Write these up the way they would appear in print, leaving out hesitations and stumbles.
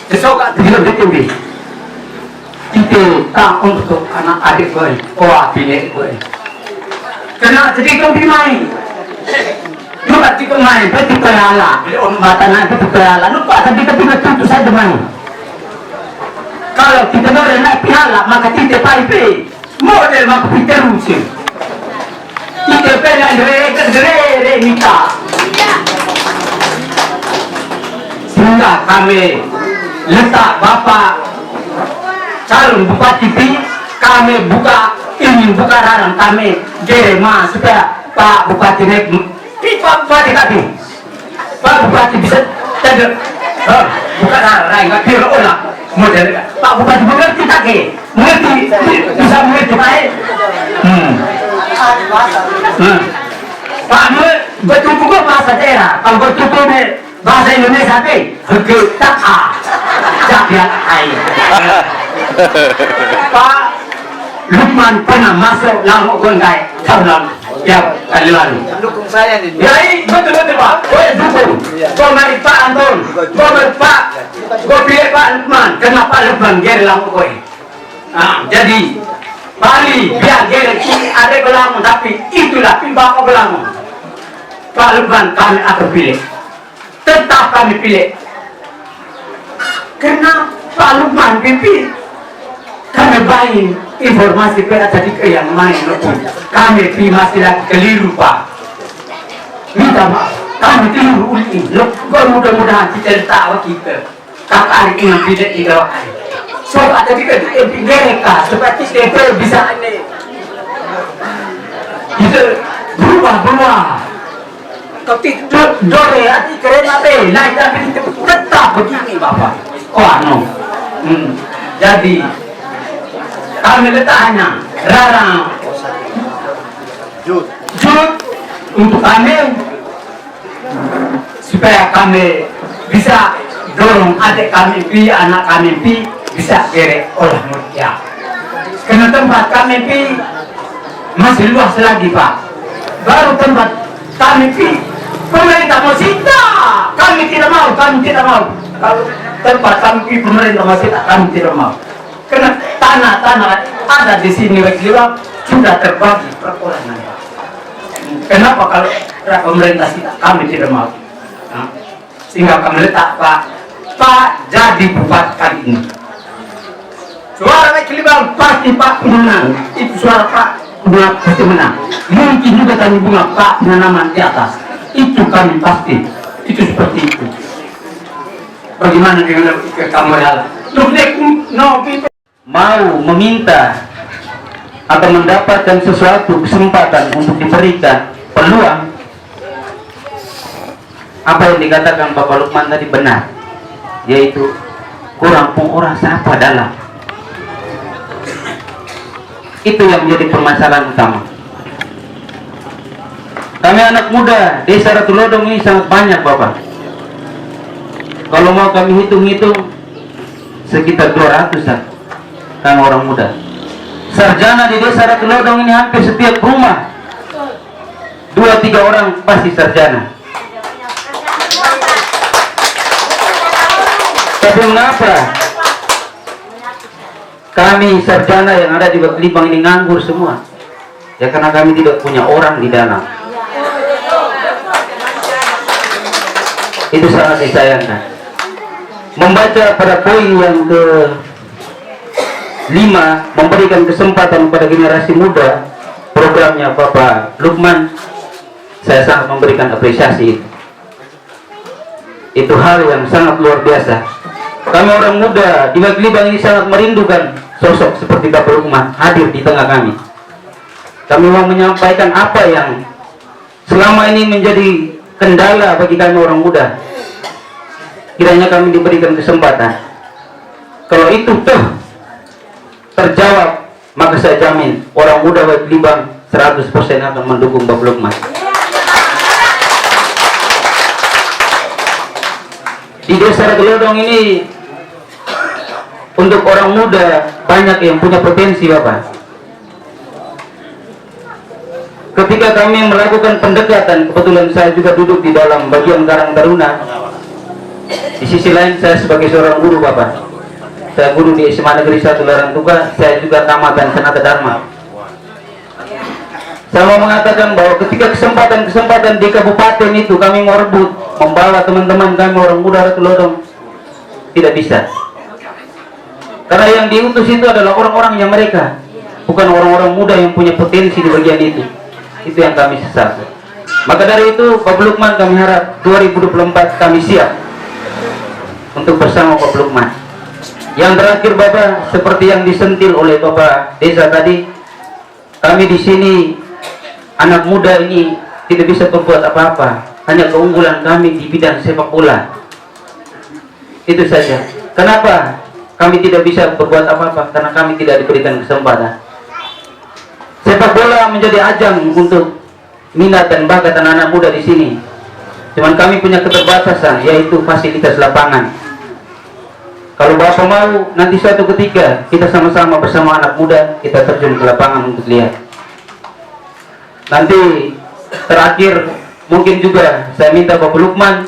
Besok tak tinggi. Itu tak untuk anak adik gue, bini gue. Kena jadi kau dimain. Juga jika main, berarti pelala. Om mata nanti pelala. Lupa tadi kita tentu saja main. Kalau kita boleh naik piala, maka kita paipe. Model maka kita rusin. Kita pengen gere minta. Sehingga kami letak Bapak calon bupati P, kami ingin buka rarang kami gerema supaya Pak Bupati naik. Pak Bupati kami, Pak Bupati bisa jadi buka rarang nggak kira olah model. Pak Bupati mengerti tak ke? Mengerti, bisa mengerti baik. Pak betul-betul bahasa daerah. Kalau betul-betul bahasa Indonesia kita jalan air. Pak Lukman pernah masuk Langok Gondai tahun kali lalu. Dukung saya nih. Ya betul Pak. Dukung. Kau mari Pak Anton. Kau mari Pak. Kau pilih Pak Lukman. Kenapa Lukman gere Langok Gondai? Jadi Bali biar gere ini ada Belangon, tapi itulah Bapak Belangon. Pak Lukman kami akan pilih. Tetap kami pilih. Karena Pak Lukman pimpin, kami bayi informasi pada tadi ke yang main. Kami masih lagi keliru Pak. Minta maaf, kami keliru uli. Mudah-mudahan kita tahu kita. Kakak hari ini tidak tiga kali. Sobat tadi ke mereka seperti kita bisa ini. Kita berubah. Tapi dore hati keren apa? Naik tapi tetap begini Bapak. Jadi kami letaknya rarang jut untuk kami supaya kami bisa dorong adik kami pi, anak kami pi bisa gere olah mulia. Karena tempat kami pi masih luas lagi Pak. Baru tempat kami pi pemerintah mau sita, kami tidak mau. Kalau tempat kami pemerintah masih tak, kami tidak mau. Karena tanah ada di sini Wekliwak sudah terbagi perorangan. Kenapa kalau pemerintah tidak, kami tidak mau. Sehingga kami letak Pak jadi bupati kali ini. Suara Wekliwak pasti Pak menang. Itu suara Pak pasti menang. Mungkin juga kami bunga Pak penanaman di atas. Itu kami pasti. Itu seperti itu. Bagaimana dengan kamu hal? Mau meminta atau mendapatkan sesuatu kesempatan untuk diberikan peluang, apa yang dikatakan Bapak Lukman tadi benar, yaitu kurang orang siapa dalam. Itu yang menjadi permasalahan utama. Kami anak muda Desa Ratu Lodong ini sangat banyak Bapak. Kalau mau kami hitung-hitung sekitar 200-an kami orang muda. Sarjana di Desa Ratu Lodong ini hampir setiap rumah 2-3 orang pasti sarjana. Tapi mengapa kami sarjana yang ada di Libang ini nganggur semua? Ya karena kami tidak punya orang di dalam. Itu sangat disayangkan. Membaca pada poin yang ke-5, memberikan kesempatan pada generasi muda, programnya Bapak Lukman, saya sangat memberikan apresiasi. Itu hal yang sangat luar biasa. Kami orang muda di Libang ini sangat merindukan sosok seperti Bapak Lukman hadir di tengah kami. Kami mau menyampaikan apa yang selama ini menjadi kendala bagi kami orang muda. Kiranya kami diberikan kesempatan. Kalau itu terjawab, maka saya jamin orang muda Libang 100% akan mendukung Bapak Lukman. Di Desa Ratu Lodong ini untuk orang muda banyak yang punya potensi Bapak. Ketika kami melakukan pendekatan, kebetulan saya juga duduk di dalam bagian Karang Taruna. Di sisi lain saya sebagai seorang guru Bapak, saya guru di SMA Negeri 1 Larangtuka, saya juga tamatan Sanata Dharma. Saya mau mengatakan bahwa ketika kesempatan di kabupaten itu kami mau rebut, membawa teman-teman kami orang muda Ratu Lodong, tidak bisa. Karena yang diutus itu adalah orang-orang yang mereka, bukan orang-orang muda yang punya potensi di bagian itu. Itu yang kami sesat. Maka dari itu Pak Lukman, kami harap 2024 kami siap untuk bersama Pak Lukman. Yang terakhir Bapak, seperti yang disentil oleh Bapak Desa tadi, kami di sini anak muda ini tidak bisa berbuat apa-apa. Hanya keunggulan kami di bidang sepak bola. Itu saja. Kenapa kami tidak bisa berbuat apa-apa? Karena kami tidak diberikan kesempatan. Sepak bola menjadi ajang untuk minat dan bakat anak-anak muda di sini. Cuman kami punya keterbatasan, yaitu fasilitas lapangan. Kalau Bapak mau, nanti suatu ketika kita sama-sama bersama anak muda, kita terjun ke lapangan untuk lihat. Nanti terakhir mungkin juga saya minta Bapak Lukman,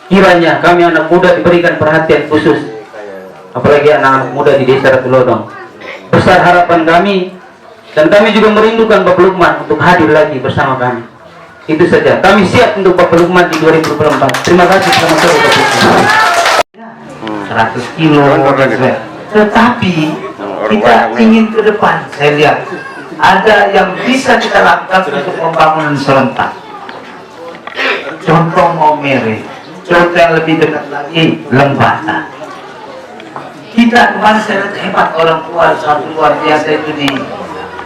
kiranya kami anak muda diberikan perhatian khusus, apalagi anak-anak muda di Desa Ratu Lodong. Besar harapan kami, dan kami juga merindukan Bapak Lukman untuk hadir lagi bersama kami. Itu saja. Kami siap untuk Bapak Lukman di 2024. Terima kasih. Selamat sore Bapak Lukman. 100 kilo. Tetapi kita ingin ke depan. Saya lihat ada yang bisa kita lakukan untuk pembangunan serentak. Contoh Maumere, contoh yang lebih dekat lagi Lembata. Kita kemarin saya lihat hebat orang tua satu luar biasa itu di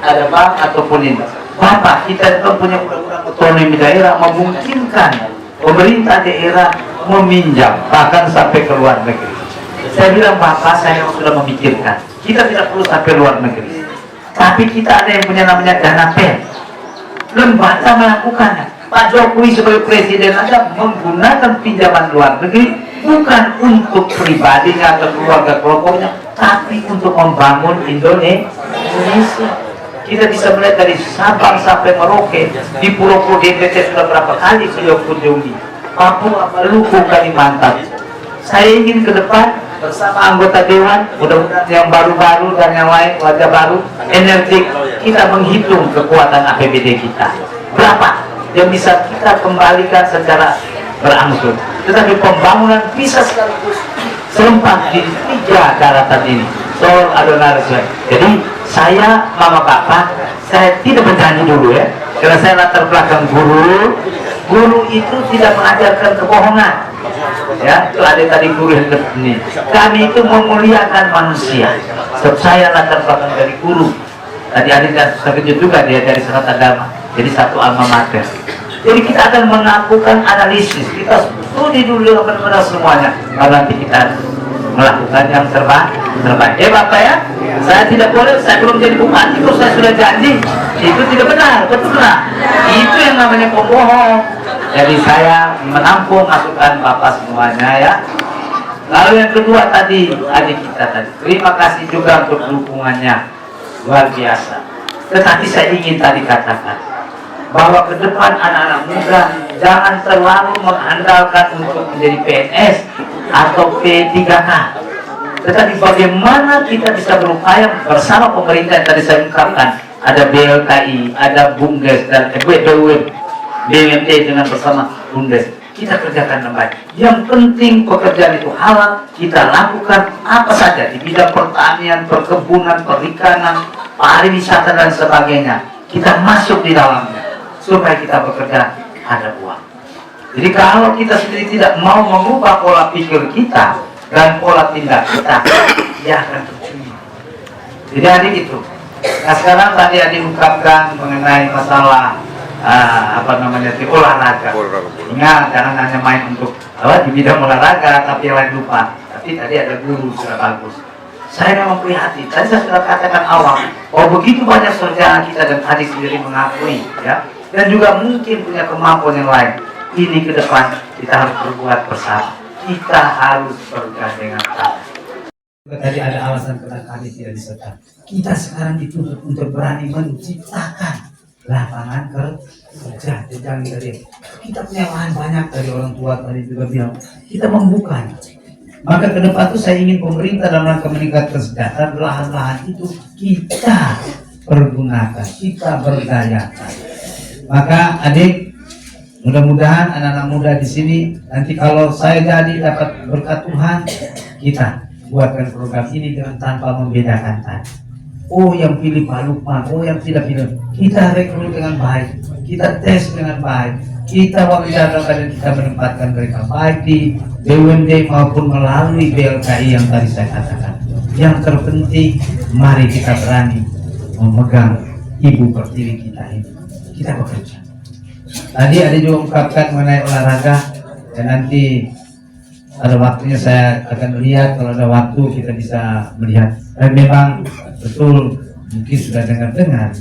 ada bank ataupun ini. Bapak, kita juga punya undang-undang otonomi daerah memungkinkan pemerintah daerah meminjam bahkan sampai ke luar negeri. Saya bilang Bapak, saya sudah memikirkan kita tidak perlu sampai luar negeri. Tapi kita ada yang punya namanya dana pen. Lembata melakukannya. Pak Jokowi sebagai presiden aja menggunakan pinjaman luar negeri bukan untuk pribadinya atau keluarga kelompoknya, tapi untuk membangun Indonesia. Kita bisa melihat dari Sabang sampai Merauke, di Pulau DPT sudah berapa kali beliau kunjungi. Papua, Maluku, Kalimantan. Saya ingin ke depan bersama anggota dewan, mudah-mudahan yang baru-baru dan yang lain wajah baru, energi, kita menghitung kekuatan APBD kita. Berapa yang bisa kita kembalikan secara berangsur. Tetapi pembangunan bisa sekaligus serempak di 3 daratan ini. Sol Adonaris. Jadi saya, Mama Papa, saya tidak berjanji dulu ya, karena saya latar belakang guru. Guru itu tidak mengajarkan kebohongan. Ya, itu ada tadi guru yang ini. Kami itu memuliakan manusia. Sebab saya latar belakang dari guru. Tadi ada sekejut juga dia dari Sanata Dharma. Jadi satu alma mater. Jadi kita akan melakukan analisis. Kita studi dulu benar-benar semuanya. Lalu nanti kita melakukan yang terbaik. Bapak ya, saya tidak boleh, saya belum jadi bupati, terus saya sudah janji. Itu tidak benar, betul lah. Itu yang namanya pembohong. Jadi saya menampung masukan Bapak semuanya ya. Lalu yang kedua tadi, adik kita tadi. Terima kasih juga untuk dukungannya. Luar biasa. Tetapi saya ingin tadi katakan bahwa ke depan anak-anak muda jangan terlalu mengandalkan untuk menjadi PNS atau P3K. Tetapi bagaimana kita bisa berupaya bersama pemerintah yang tadi saya ungkapkan, ada BLKI, ada BUMDes dan BUMD dengan bersama BUMDes. Kita kerjakan dengan baik. Yang penting pekerjaan itu halal, kita lakukan apa saja di bidang pertanian, perkebunan, perikanan, pariwisata dan sebagainya. Kita masuk di dalamnya supaya kita bekerja ada uang. Jadi kalau kita sendiri tidak mau mengubah pola pikir kita dan pola tindak kita, ya akan tercuri. Jadi adik itu. Nah sekarang tadi adik ungkapkan mengenai masalah olahraga. Ingat, jangan hanya main untuk di bidang olahraga, tapi yang lain lupa. Tapi tadi ada guru sudah bagus. Saya memang prihatin. Tadi saya sudah katakan awal, begitu banyak saudara kita dan adik sendiri mengakui, ya, dan juga mungkin punya kemampuan yang lain. Ini ke depan kita harus berbuat bersama. Kita harus bergandengan tangan. Tadi ada alasan kenapa kami tidak disertai. Kita sekarang dituntut untuk berani menciptakan lapangan kerja. bekerja jangan dari kita punya lahan banyak, dari orang tua tadi juga bilang kita membuka. Maka ke depan tuh saya ingin pemerintah dalam rangka meningkatkan kesejahteraan lahan-lahan itu kita pergunakan, kita berdayakan. Maka adik, mudah-mudahan anak-anak muda di sini nanti kalau saya jadi dapat berkat Tuhan, kita buatkan program ini dengan tanpa membedakan tadi. Oh yang pilih Pak Lukman, oh yang tidak pilih. Kita rekrut dengan baik, kita tes dengan baik, kita wawancara dan kita menempatkan mereka baik di BUMD maupun melalui BLKI yang tadi saya katakan. Yang terpenting, mari kita berani memegang ibu pertiwi kita ini. Kita bekerja. Tadi ada juga ungkapkan mengenai olahraga, dan nanti ada waktunya saya akan lihat, kalau ada waktu kita bisa melihat. Dan memang betul, mungkin sudah dengar-dengar,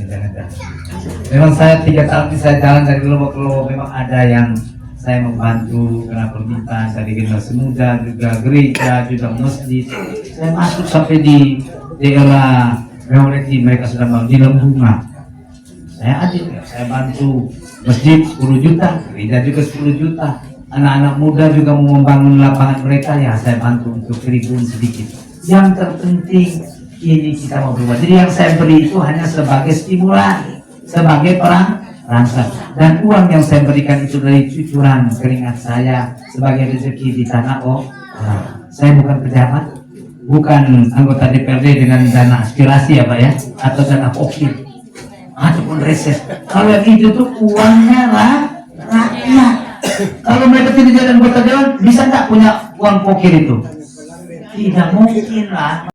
memang saya 3 tahun ini saya jalan dari Lombok ke Lombok, memang ada yang saya membantu karena permintaan dari generasi muda, juga gereja, juga masjid. Saya masuk sampai di daerah mereka sudah mau di Lembunga. Saya adil, saya bantu masjid 10 juta, gereja juga 10 juta. Anak-anak muda juga mau membangun lapangan mereka, ya saya bantu untuk tribun sedikit. Yang terpenting ini kita mau berbuat. Jadi yang saya beri itu hanya sebagai stimulan, sebagai perangsang. Dan uang yang saya berikan itu dari cucuran keringat saya sebagai rezeki di tanah orang. Saya bukan pejabat, bukan anggota DPRD dengan dana aspirasi ya Pak ya, atau dana pokir ataupun reses. Kalau yang itu tuh uangnya rakyat. Kalau mereka tidak jadi anggota dewan, bisa nggak punya uang pokir itu? Tidak mungkin lah.